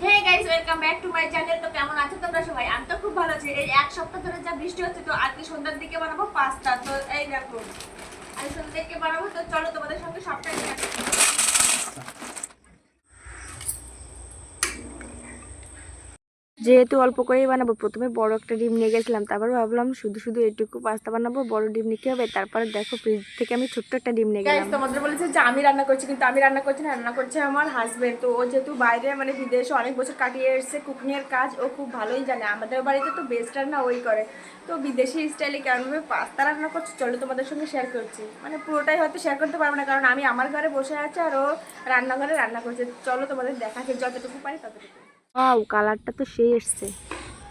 Hey guys, welcome back to my channel. তো কেমন আছো তোমরা সবাই? আমি তো খুব ভালো আছি। এই এক সপ্তাহ ধরে যা বৃষ্টি হচ্ছে, তো আজকে সন্ধ্যার দিকে বানাবো পাস্তা। তো এই দেখো, আজ সন্ধ্যার দিকে বানাবো। তো চলো তোমাদের সঙ্গে সবটাই শেয়ার করি। যেহেতু অল্প করেই বানাবো, প্রথমে বড় একটা ডিম নিয়ে গেছিলাম, তারপর ভাবলাম শুধু শুধু এটুকু পাস্তা বানাবো, বড় ডিম নিতে হবে। তারপরে দেখো, ফ্রিজ থেকে আমি ছোট্ট একটা ডিম নিয়ে গেলাম। তোমাদের বলেছে যে আমি রান্না করছি, কিন্তু আমি রান্না করছি না, রান্না করছে আমার হাজবেন্ড। তো ও যেহেতু বাইরে মানে বিদেশে অনেক বছর কাটিয়ে এসেছে, কুকিং এর কাজ ও খুব ভালোই জানে। আমাদের বাড়িতে তো বেস্ট রান্না ওই করে। তো বিদেশি স্টাইলে কেমনভাবে পাস্তা রান্না করছে চলো তোমাদের সঙ্গে শেয়ার করছি। মানে পুরোটাই হয়তো শেয়ার করতে পারবো না, কারণ আমি আমার ঘরে বসে আছি আর ও রান্নাঘরে রান্না করছে। চলো তোমাদের দেখাচ্ছি যতটুকু পারি ততটুকু। ওয়াও, কালারটা তো সেই এসছে।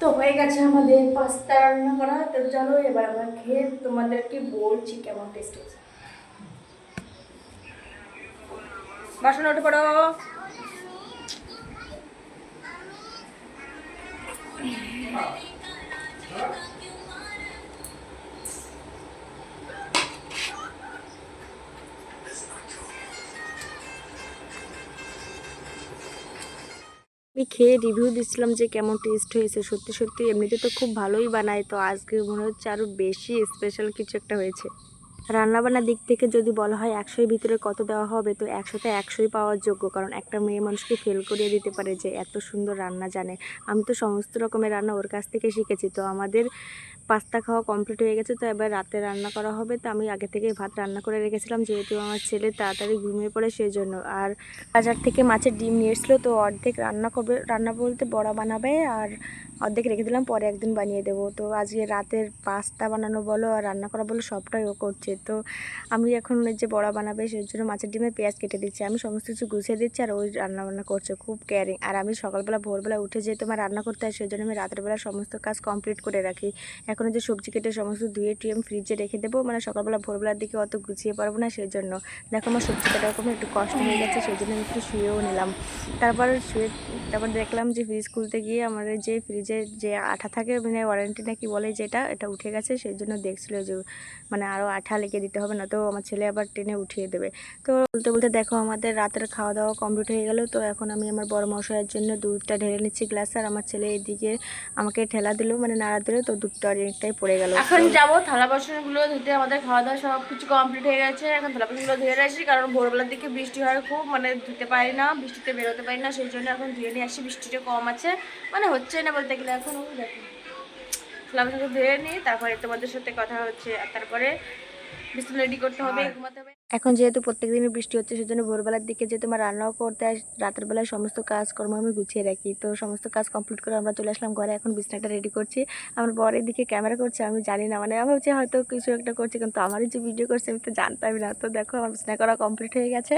তো হয়ে গেছে আমাদের পাস্তা রান্না করা। তো চলো এবার আমরা খেয়ে তোমাদেরকে বলছি কেমন টেস্ট হয়েছে। বাসন উঠে পড়ো। আমি খেয়ে রিভিউ দিচ্ছিলাম যে কেমন টেস্ট হয়েছে। সত্যি সত্যি এমনিতে তো খুব ভালোই বানায়, তো আজকে মনে হচ্ছে আরও বেশি স্পেশাল কিছু একটা হয়েছে। রান্নাবান্নার দিক থেকে যদি বলা হয় 100-এর ভিতরে কত দেওয়া হবে, তো 100-তে 100ই পাওয়ার যোগ্য। কারণ একটা মেয়ে মানুষকে ফেল করিয়ে দিতে পারে যে এত সুন্দর রান্না জানে। আমি তো সমস্ত রকমের রান্না ওর কাছ থেকে শিখেছি। তো আমাদের পাস্তা খাওয়া কমপ্লিট হয়ে গেছে, তো এবার রাতে রান্না করা হবে। তো আমি আগে থেকে ভাত রান্না করে রেখেছিলাম, যেহেতু আমার ছেলে তাড়াতাড়ি ঘুমিয়ে পড়ে সেই জন্য। আর বাজার থেকে মাছের ডিম নিয়ে এসেছিলো, তো অর্ধেক রান্না করবে, রান্না বলতে বড়া বানাবে, আর অর্ধেক রেখে দিলাম, পরে একদিন বানিয়ে দেবো। তো আজকে রাতের পাস্তা বানানো বলো আর রান্না করা বলো সবটাই ও করছে। তো আমি এখন যে বড়া বানাবে সেই জন্য মাছের ডিমে পেঁয়াজ কেটে দিচ্ছি, আমি সমস্ত কিছু গুছিয়ে দিচ্ছি, আর ওই রান্না বান্না করছে, খুব কেয়ারিং। আর আমি সকালবেলা ভোরবেলা উঠে যেহেতু আমার রান্না করতে হয়, সেই জন্য আমি রাতের বেলা সমস্ত কাজ কমপ্লিট করে রাখি। এখন যে সবজি কেটে সমস্ত ধুয়ে টুয়ে আমি ফ্রিজে রেখে দেবো, মানে সকালবেলা ভোরবেলার দিকে অত গুছিয়ে পারবো না, সেই জন্য। দেখো আমার সবজি কাটার কোনো একটু কষ্ট হয়ে গেছে, সেই জন্য আমি একটু শুয়েও নিলাম। তারপর দেখলাম যে ফ্রিজ খুলতে গিয়ে আমাদের যে ফ্রিজের যে আঠা থাকে, মানে ওয়ারেন্টি নাকি বলে, যেটা এটা উঠে গেছে। সেই জন্য দেখছিল যে মানে আরও আঠা লেগে দিতে হবে, না তো আমার ছেলে আবার টেনে উঠিয়ে দেবে। তো বলতে বলতে দেখো আমাদের রাতের খাওয়া দাওয়া কমপ্লিট হয়ে গেল। তো এখন আমি আমার বড় মশাইয়ের জন্য দুধটা ঢেলে নিচ্ছি গ্লাসে, আর আমার ছেলে এদিকে আমাকে ঠেলা দিল, মানে নাড়া দিল, তো দুধটা অনেকটাই পড়ে গেল। এখন যাবো থালা বাসনগুলো ধুতে। আমাদের খাওয়া দাওয়া সব কিছু কমপ্লিট হয়ে গেছে, এখন থালা বাসনগুলো ধুয়ে রাখছি, কারণ ভোরবেলার দিকে বৃষ্টি হয় খুব, মানে ধুতে পারি না, বৃষ্টিতে বেরোতে পারি না, সেই জন্য এখন ধুয়ে নিয়ে আসি। বৃষ্টিটা কম আছে, মানে হচ্ছে না বলতে গেলে। এখন দেখো থালা বাসনগুলো ধুয়ে নিই, তারপরে তোমাদের সাথে কথা হচ্ছে, আর তারপরে বিছানা রেডি করতে হবে, ঘুমাতে হবে। এখন যেহেতু প্রত্যেকদিনই বৃষ্টি হচ্ছে, সেজন্য ভোরবেলার দিকে যেহেতু আমার রান্নাও করতে হয়, রাতের বেলায় সমস্ত কাজকর্ম আমি গুছিয়ে রাখি। তো সমস্ত কাজ কমপ্লিট করে আমরা চলে আসলাম ঘরে, এখন বিছানাটা রেডি করছি। আমার বরের দিকে ক্যামেরা করছে, আমি জানি না, মানে আমি হচ্ছে হয়তো কিছু একটা করছি, কিন্তু আমারই যে ভিডিও করছে আমি তো জানতামই না। তো দেখো আমার বিছানা করা কমপ্লিট হয়ে গেছে,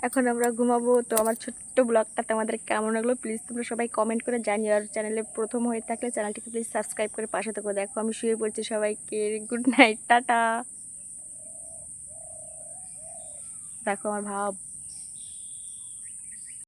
এখন আমরা ঘুমাবো। তো আমার ছোট্ট ব্লগটা তোমাদের কেমন লাগলো প্লিজ তোমরা সবাই কমেন্ট করে জানিও। আর চ্যানেলে প্রথম হয়ে থাকলে চ্যানেলটিকে প্লিজ সাবস্ক্রাইব করে পাশে থাকো। দেখো আমি শুয়ে পড়ছি, সবাইকে গুড নাইট, টাটা। দেখো আমার ভাব।